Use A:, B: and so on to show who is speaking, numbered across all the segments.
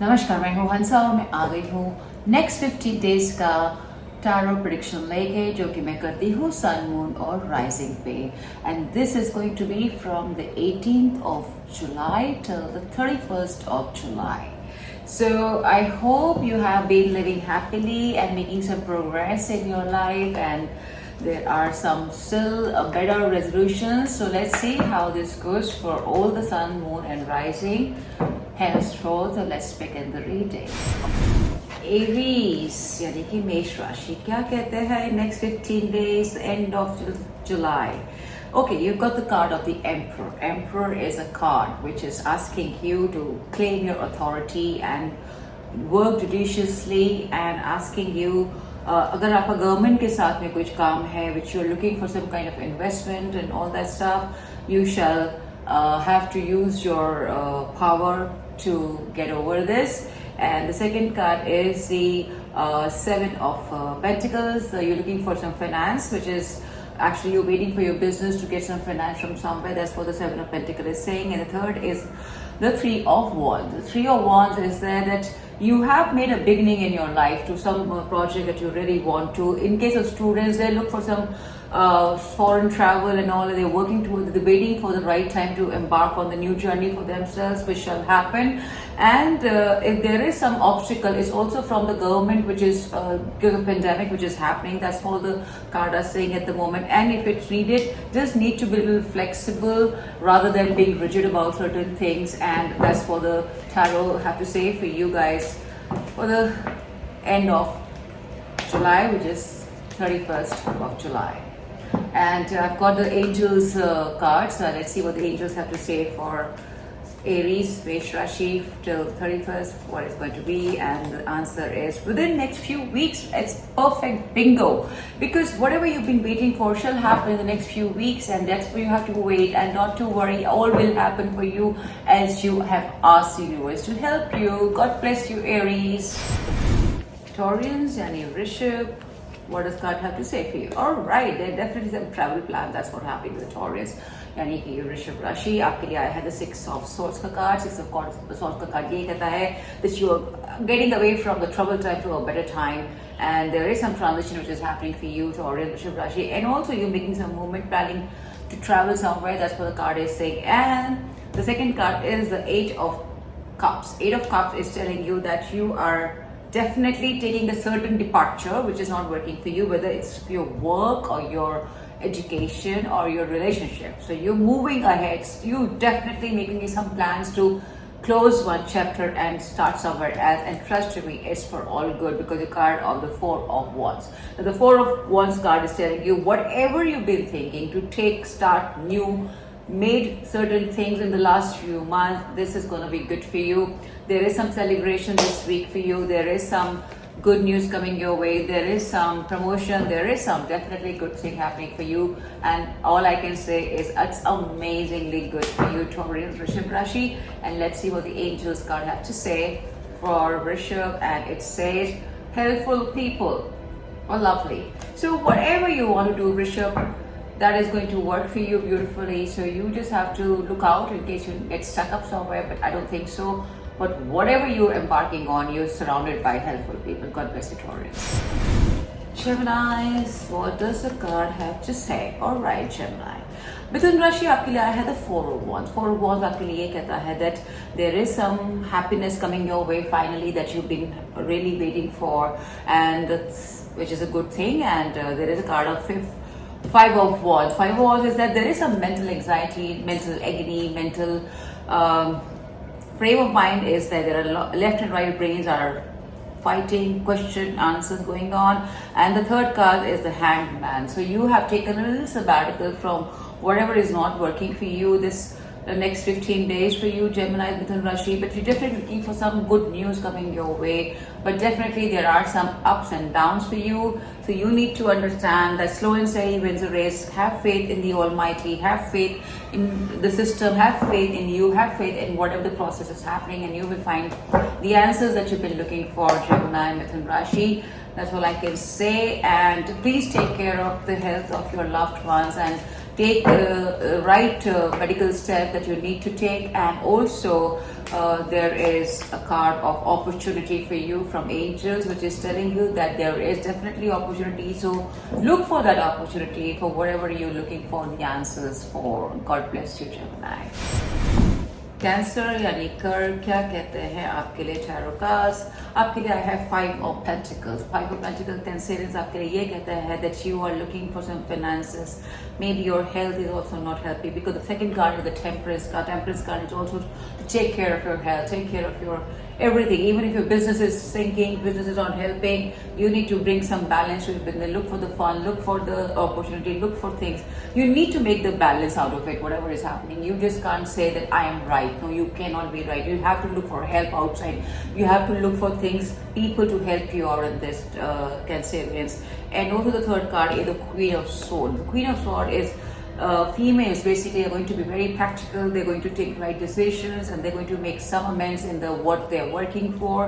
A: नमस्कार, मैं हूँ हंसा और मैं आ गई हूँ नेक्स्ट 50 डेज का टारो प्रिडिक्शन लेके, जो कि मैं करती हूँ सन, मून और राइजिंग पे. And this is going to be from the 18th of July till the 31st of July. So I hope you have been living happily and making some progress in your life, and there are some still better resolutions. So let's see how this goes for all the sun, moon and rising. Henceforth, let's begin the reading. Aries यानी कि मेष राशि क्या कहते हैं next 15 days, end of July. Okay, you've got the card of the Emperor. Emperor is a card which is asking you to claim your authority and work judiciously, and asking you अगर आपका government के साथ में कुछ काम है which you're looking for some kind of investment and all that stuff, you shall have to use your power to get over this. And the second card is the Seven of Pentacles. You're looking for some finance, which is actually you're waiting for your business to get some finance from somewhere. That's what the Seven of Pentacles is saying. And the third is the Three of Wands. The Three of Wands is there that you have made a beginning in your life to some project that you really want to. In case of students, they look for some foreign travel and all, and they're working towards, they're waiting for the right time to embark on the new journey for themselves, which shall happen. And if there is some obstacle, it's also from the government, which is because of pandemic which is happening. That's all the card are saying at the moment. And if it's needed, just need to be a little flexible rather than being rigid about certain things. And that's what the tarot have to say for you guys for the end of July, which is 31st of July. And I've got the angels cards. Let's see what the angels have to say for Aries, Mesh Rashi till 31st, what it's going to be. And the answer is within next few weeks. It's perfect bingo, because whatever you've been waiting for shall happen in the next few weeks, and that's where you have to wait and not to worry. All will happen for you as you have asked the universe to help you. God bless you, Aries. Taurians, yani Rishabh, what does God have to say for you? All right, there definitely some travel plan. That's what happened with the Taurus. यानी कि वृषभ राशि आपके लिए आया है the Six of Swords का card. Six of Swords का कार्ड ये कहता है that you are getting away from the trouble time to a better time, and there is some transition which is happening for you, Taurus, Vrishabh Rashi, and also you're making some movement, planning to travel somewhere. That's what the card is saying. And the second card is the Eight of Cups. Eight of Cups is telling you that you are definitely taking a certain departure which is not working for you, whether it's your work or your education or your relationship. So you're moving ahead. You definitely making some plans to close one chapter and start somewhere else. And trust me, it's for all good, because the card of the Four of Wands. Now the Four of Wands card is telling you whatever you've been thinking to start new, made certain things in the last few months, this is going to be good for you. There is some celebration this week for you. There is some good news coming your way. There is some promotion. There is some definitely good thing happening for you. And all I can say is it's amazingly good for you, Taurus, Vrishabh Rashi. And let's see what the angels card have to say for Vrishabh. And it says helpful people. Oh, lovely. So whatever you want to do, Vrishabh, that is going to work for you beautifully. So you just have to look out in case you get stuck up somewhere, but I don't think so. But whatever you're embarking on, you're surrounded by helpful people. God bless you, Taurus. Geminis, what does the card have to say? All right, Gemini. मिथुन राशि आपके लिए आया है the Four of Wands. Four of Wands आपके लिए ये कहता है that there is some happiness coming your way finally that you've been really waiting for, and which is a good thing. And there is a card of Five of Wands. Five of Wands is that there is some mental anxiety, mental agony, mental frame of mind is that there are left and right brains are fighting, question, answers going on. And the third card is the Hanged Man. So you have taken a little sabbatical from whatever is not working for you the next 15 days for you, Gemini, Mithun Rashi, but you're definitely looking for some good news coming your way. But definitely there are some ups and downs for you. So you need to understand that slow and steady wins the race. Have faith in the Almighty. Have faith in the system. Have faith in you. Have faith in whatever the process is happening, and you will find the answers that you've been looking for, Gemini, Mithun Rashi. That's all I can say. And please take care of the health of your loved ones, and take right medical step that you need to take. And also there is a card of opportunity for you from angels, which is telling you that there is definitely opportunity. So look for that opportunity for whatever you're looking for the answers for. God bless you, Gemini. Cancer यानी कर क्या कहते हैं आपके लिए tarot cards आपके लिए I have 5 of pentacles 5 of pentacles Cancerians आपके लिए ये कहता है that you are looking for some finances maybe your health is also not healthy, because the second card is the temperance card. Temperance card is also to take care of your health, take care of your everything. Even if your business is sinking, business is not helping, you need to bring some balance to your business. Look for the fun, look for the opportunity, look for things. You need to make the balance out of it, whatever is happening. You just can't say that I am right. No, you cannot be right. You have to look for help outside. You have to look for things, people to help you out in this Cancerians. And also the third card is the Queen of Swords. The Queen of Swords is females basically are going to be very practical. They're going to take right decisions, and they're going to make some amends in the what they're working for.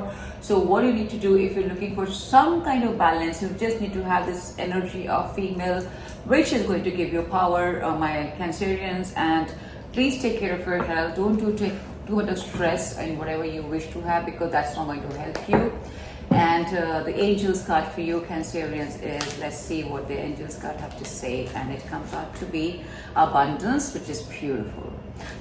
A: So what you need to do if you're looking for some kind of balance, you just need to have this energy of females, which is going to give you power, my Cancerians. And please take care of your health. Don't take too much of stress and whatever you wish to have, because that's not going to help you. And the angels card for you Cancerians is, let's see what the angels card have to say, and it comes out to be abundance, which is beautiful.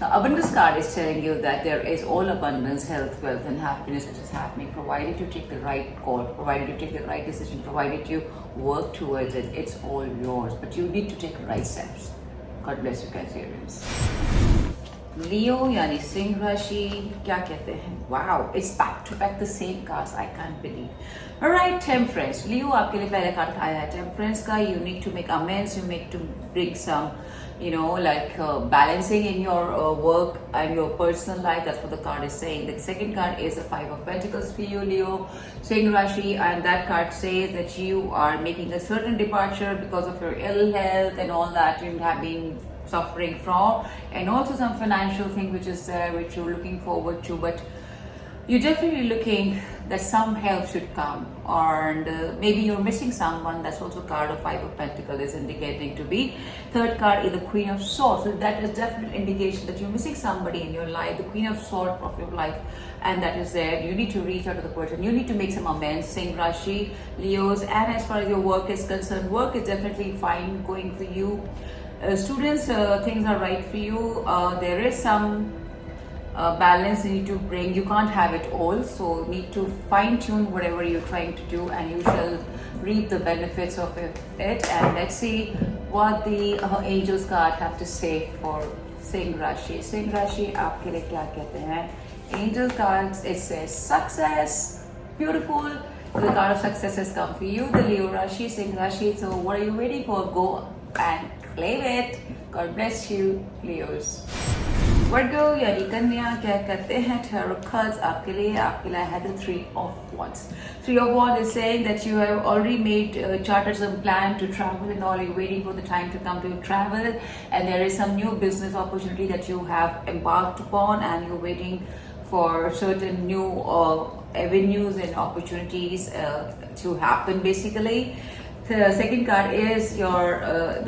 A: Now abundance card is telling you that there is all abundance, health, wealth and happiness which is happening, provided you take the right call, provided you take the right decision, provided you work towards it. It's all yours, but you need to take the right steps. God bless you Cancerians. Leo यानी सिंह राशि क्या कहते हैं wow it's back to back the same cards I can't believe alright temperance Leo आपके लिए पहले card आया है टेम्परेंस का you need to make amends you need to bring some you know like balancing in your work and your personal life. That's what the card is saying. The second card is the 5 of Pentacles for you Leo Singh Rashi, and that card says that you are making a certain departure because of your ill health and all that you have been suffering from, and also some financial thing which is there which you're looking forward to, but you're definitely looking that some help should come, and maybe you're missing someone. That's also card of 5 of Pentacles is indicating to be. Third card is the Queen of Swords, so that is definite indication that you're missing somebody in your life, the Queen of Swords of your life, and that is there. You need to reach out to the person, you need to make some amends, Singh Rashi, Leos. And as far as your work is concerned, work is definitely fine going for you. Students, things are right for you. There is some balance you need to bring. You can't have it all, so need to fine tune whatever you're trying to do, and you shall reap the benefits of it. And let's see what the angels card have to say for Singh Rashi. Singh Rashi आपके लिए क्या कहते हैं? Angel cards, it says success, beautiful. The card of success has come for you, the Leo Rashi, Singh Rashi. So what are you waiting for? Go and claim it. God bless you, Leos. Virgo यानी कन्या क्या कहते हैं tarot cards आपके लिए है the 3 of Wands. 3 of Wands is saying that you have already made charted some plan to travel and all. You're waiting for the time to come to travel, and there is some new business opportunity that you have embarked upon, and you're waiting for certain new avenues and opportunities to happen basically. The second card is your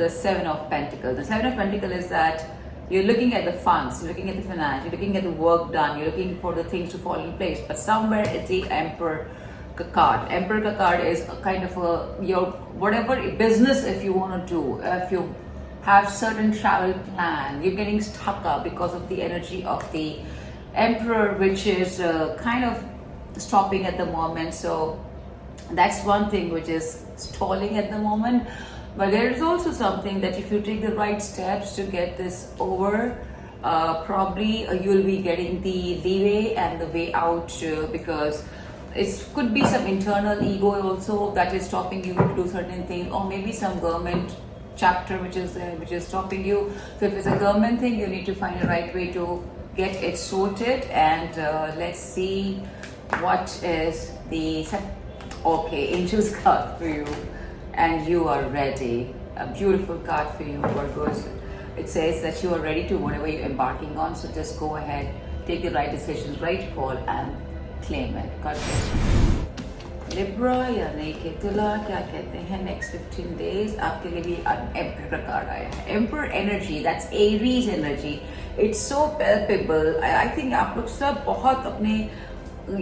A: the 7 of Pentacles. The 7 of Pentacles is that you're looking at the funds, you're looking at the finance, you're looking at the work done, you're looking for the things to fall in place. But somewhere it's the Emperor card. Emperor card is a kind of your whatever business if you want to do, if you have certain travel plan, you're getting stuck up because of the energy of the Emperor, which is kind of stopping at the moment. So that's one thing which is stalling at the moment. But there is also something that if you take the right steps to get this over, probably you'll be getting the leeway and the way out, because it could be some internal ego also that is stopping you to do certain things, or maybe some government chapter which is there which is stopping you. So if it's a government thing, you need to find a right way to get it sorted. And let's see what is the okay angels card for you. And you are ready. A beautiful card for you, Virgos. It says that you are ready to whatever you're embarking on. So just go ahead, take the right decisions, right call, and claim it. God bless you. Libra यानी कि तुला, क्या कहते हैं next 15 days आपके लिए भी emperor का कार्ड आया है. Emperor energy, that's Aries energy. It's so palpable. I think आप लोग सब बहुत अपने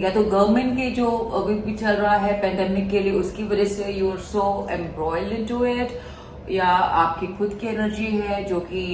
A: या तो गवर्नमेंट के जो अभी चल रहा है पेंडेमिक के लिए उसकी वजह से you are so embroiled into it, या आपकी खुद की एनर्जी है जो कि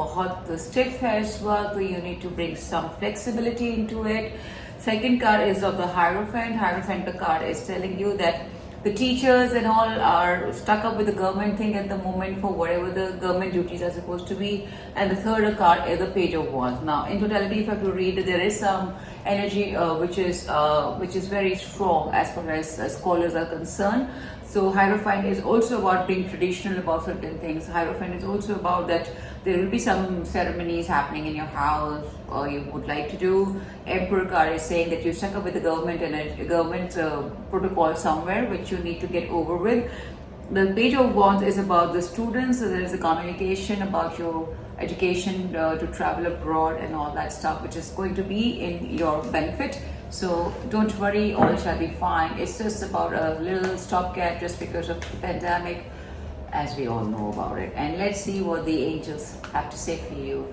A: बहुत स्टिफ है इस वक्त. You need to bring some flexibility into it. Second card is of the Hierophant. Hierophant card is telling you that the teachers and all are stuck up with the government thing at the moment for whatever the government duties are supposed to be. And the third card is the Page of Wands. Now, in totality, if I have to read, there is some energy which is very strong as far as scholars are concerned. So Hierophant is also about being traditional about certain things. Hierophant is also about that there will be some ceremonies happening in your house or you would like to do. Emperor card is saying that you're stuck up with the government and a government protocol somewhere which you need to get over with. The Page of Wands is about the students. So there is a communication about your education to travel abroad and all that stuff, which is going to be in your benefit. So don't worry, all shall be fine. It's just about a little stopgap just because of the pandemic, as we all know about it. And let's see what the angels have to say for you,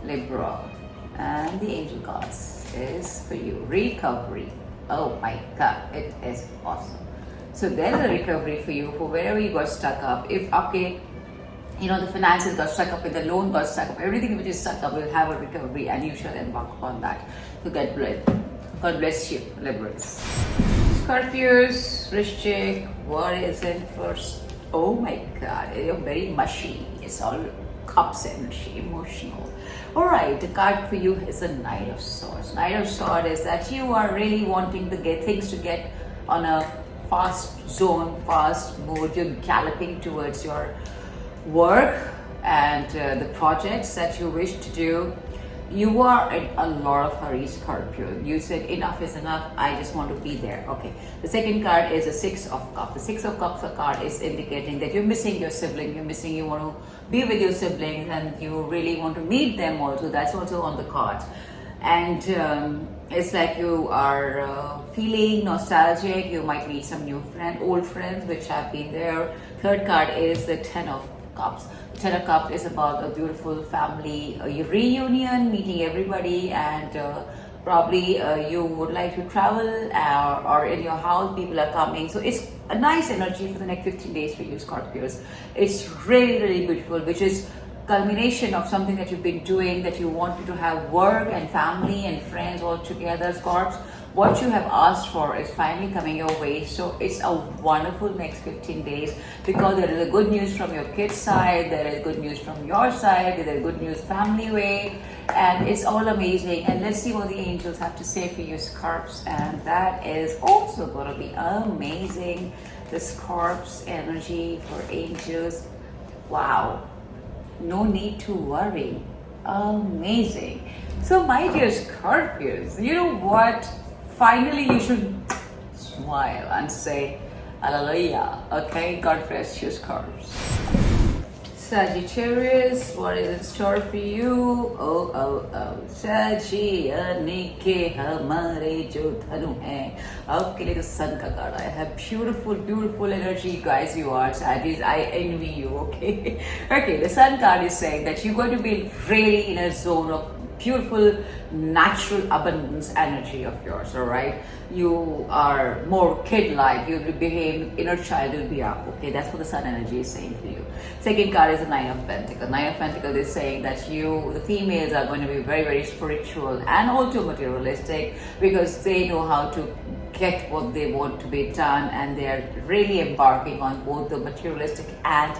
A: Libra. And the angel cards is for you, recovery. Oh my God, it is awesome. So there's a recovery for you for wherever you got stuck up. If okay, you know the finances got stuck up, if the loan got stuck up, everything which is stuck up will have a recovery, and you shall embark upon that. So God bless you, Libras. Scorpios, Vrishchik, what is it first? Oh my God, you're very mushy. It's all cups energy, emotional. All right, the card for you is the Knight of Swords. Knight of Swords is that you are really wanting to get things to get on a fast zone, fast mode. You're galloping towards your work and the projects that you wish to do. You are in a lot of hurry, Scorpio. You said enough is enough. I just want to be there. Okay. The second card is the Six of Cups. The Six of Cups card is indicating that you're missing your sibling. You're missing. You want to be with your siblings, and you really want to meet them also. That's also on the cards. And it's like you are feeling nostalgic. You might meet some new old friends which have been there. Third card is the Ten of Cups. Ten of Cups is about a beautiful family reunion, meeting everybody, and probably you would like to travel, or in your house people are coming. So it's a nice energy for the next 15 days for you, Scorpios. It's really, really beautiful, which is culmination of something that you've been doing, that you wanted to have work and family and friends all together, Scorps. What you have asked for is finally coming your way. So it's a wonderful next 15 days, because there is a good news from your kids' side, there is good news from your side, there is good news family way, and it's all amazing. And let's see what the angels have to say for you, Scorps. And that is also going to be amazing. The Scorps energy for angels. Wow. No need to worry. Amazing. So my dear Scorpios, you know what? Finally, you should smile and say, Hallelujah. Okay, God bless you, Scorpios. Sagittarius, what is in store for you? Sagittarius के हमारे जो धनु हैं, आपके लिए तो sun का card आया है. Beautiful energy, guys. You are Sagittarius. I envy you. Okay, okay. The sun card is saying that you're going to be really in a zone of beautiful natural abundance energy of yours. All right, you are more kid-like. You will behave, inner child will be up. Okay, that's what the sun energy is saying for you. Second card is the Nine of Pentacles. Nine of Pentacles is saying that you, the females, are going to be very, very spiritual and also materialistic, because they know how to get what they want to be done, and they are really embarking on both the materialistic and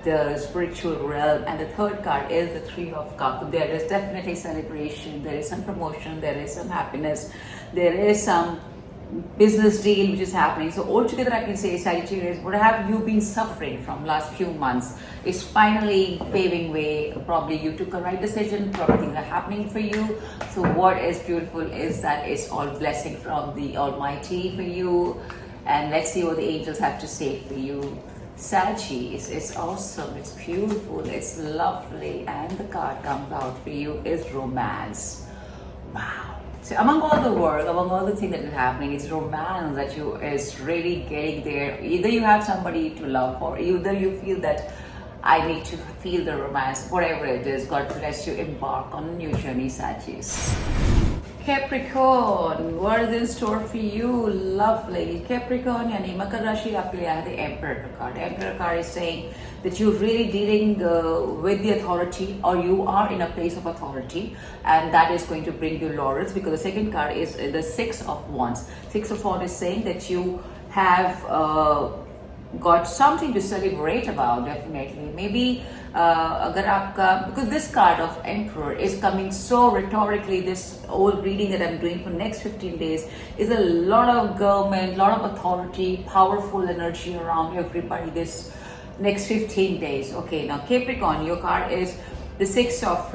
A: the spiritual realm. And the third card is the Three of Cups. There is definitely celebration, there is some promotion, there is some happiness, there is some business deal which is happening. So altogether I can say, Sagittarius, what have you been suffering from last few months is finally paving way. Probably you took a right decision, probably things are happening for you. So what is beautiful is that it's all blessing from the Almighty for you. And let's see what the angels have to say for you. Sagittarius, it's awesome, it's beautiful, it's lovely, and the card comes out for you is romance. Wow. So among all the work, among all the things that is happening, it's romance that you is really getting there. Either you have somebody to love, or either you feel that I need to feel the romance, whatever it is. God bless you. Embark on a new journey, Sagittarius. Capricorn, what is in store for you? Lovely. Capricorn, yani Makar Rashi आपके लिए आया the Emperor card. Emperor card is saying that you're really dealing with the authority, or you are in a place of authority, and that is going to bring you laurels, because the second card is the Six of Wands. Six of Wands is saying that you have got something to celebrate about, definitely. Maybe अगर आपका, because this card of Emperor is coming so rhetorically, this whole reading that I'm doing for next 15 days is a lot of government, lot of authority, powerful energy around everybody this next 15 days. Okay, now Capricorn, your card is the Six of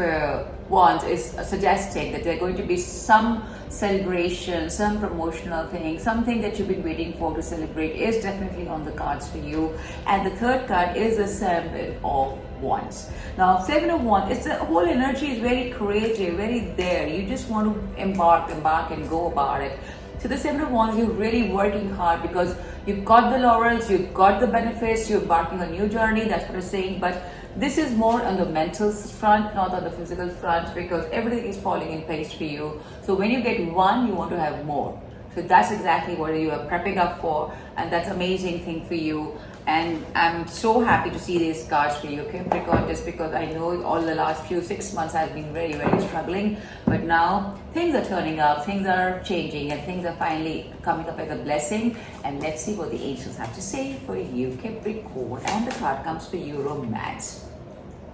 A: Wands, is suggesting that there are going to be some celebration, some promotional thing, something that you've been waiting for to celebrate is definitely on the cards for you. And the third card is the Seven of Wands. Now, Seven of Wands, it's the whole energy is very creative, very there. You just want to embark and go about it. So the Seven of Wands, you're really working hard because you got the laurels, you got the benefits, you're embarking on a new journey, that's what I'm saying. But this is more on the mental front, not on the physical front, because everything is falling in place for you. So when you get one, you want to have more. So that's exactly what you are prepping up for, and that's amazing thing for you. And I'm so happy to see these cards for you, Capricorn, just because I know all the last 6 months have been very, very struggling. But now things are turning up, things are changing, and things are finally coming up as a blessing. And let's see what the angels have to say for you, Capricorn. And the card comes for you, romance.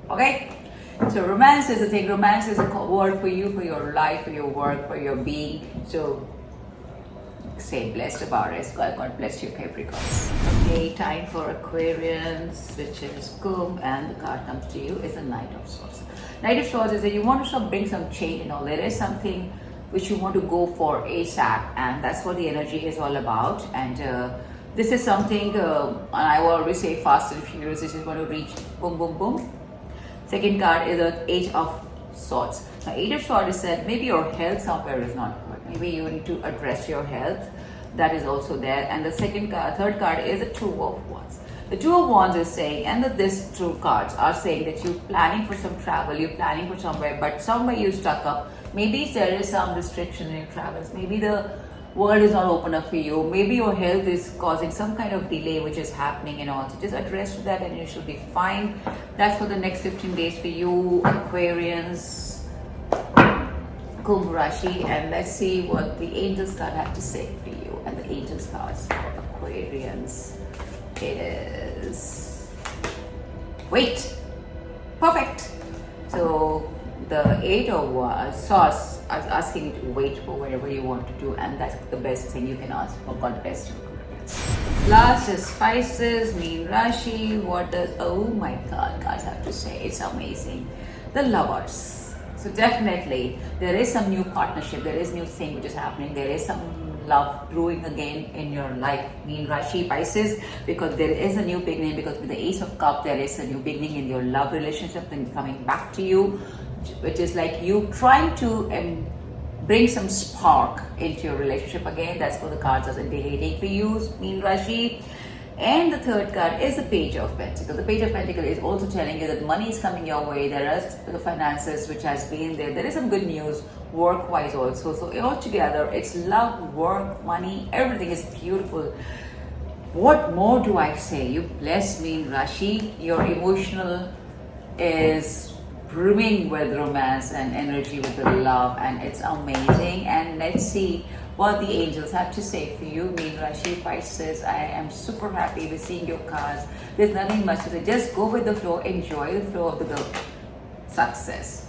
A: Okay? So romance is the thing. Romance is a word for you, for your life, for your work, for your being. So stay blessed about it. God bless you, Capricorns. Okay, time for Aquarians, which is Kumbh, and the card comes to you is the Knight of Swords. Knight of Swords is that you want to bring some change and all. There is something which you want to go for ASAP, and that's what the energy is all about. And this is something, I will always say fast and furious. This is going to reach boom, boom, boom. Second card is the Eight of Swords. Now, Eight of Swords is that maybe your health somewhere is not good. Maybe you need to address your health. That is also there. And the third card is the Two of Wands. The Two of Wands is saying, and these two cards are saying that you're planning for some travel, you're planning for somewhere, but somewhere you stuck up. Maybe there is some restriction in your travels. Maybe the world is not open up for you. Maybe your health is causing some kind of delay which is happening and all. So just address that and you should be fine. That's for the next 15 days for you, Aquarians, Kumbh Rashi. And let's see what the angels card have to say for you. And the angels cards for Aquarians is wait. Perfect. So the Eight of Swords is asking you to wait for whatever you want to do, and that's the best thing you can ask for. God bless you. Last is Pisces, Meen Rashi. What does, oh my God, guys have to say? It's amazing. The Lovers. So definitely there is some new partnership, there is new thing which is happening, there is some love brewing again in your life, Meen Rashi, Pisces, because there is a new beginning. Because with the Ace of Cups, there is a new beginning in your love relationship and coming back to you, which is like you trying to bring some spark into your relationship again. That's what the cards are indicating for you, Meen Rashi. And the third card is the Page of Pentacles. The Page of Pentacles is also telling you that money is coming your way. There is the finances which has been there. There is some good news work-wise also. So all together, it's love, work, money, everything is beautiful. What more do I say? You bless me, Rashi. Your emotional is brimming with romance and energy with the love, and it's amazing. And let's see what the angels have to say for you, Meen Rashi, Pisces. I am super happy with seeing your cards. There's nothing much to say. Just go with the flow, enjoy the flow of the success.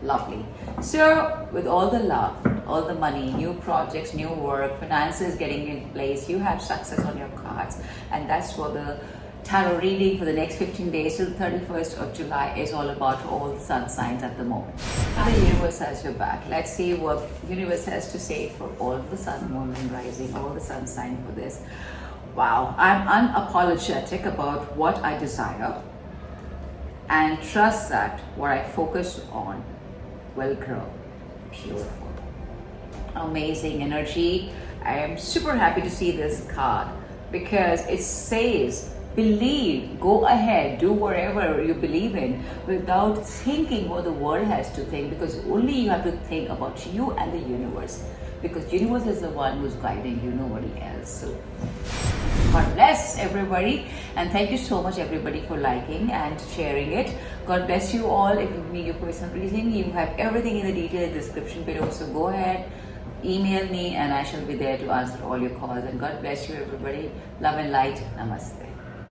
A: Lovely. So with all the love, all the money, new projects, new work, finances getting in place, you have success on your cards. And that's what the tarot reading for the next 15 days till 31st of July is all about, for all the sun signs at the moment. The universe has your back. Let's see what the universe has to say for all the sun, moon and rising, all the sun signs for this. Wow, I'm unapologetic about what I desire and trust that what I focus on will grow. Beautiful. amazing energy. I am super happy to see this card because it says believe, go ahead, do whatever you believe in without thinking what the world has to think, because only you have to think about you and the universe, because universe is the one who's guiding you, nobody else. So God bless everybody, and thank you so much everybody for liking and sharing it. God bless you all. If you need your personal reading, you have everything in the detailed description below, so go ahead, email me, and I shall be there to answer all your calls. And God bless you everybody. Love and light. Namaste.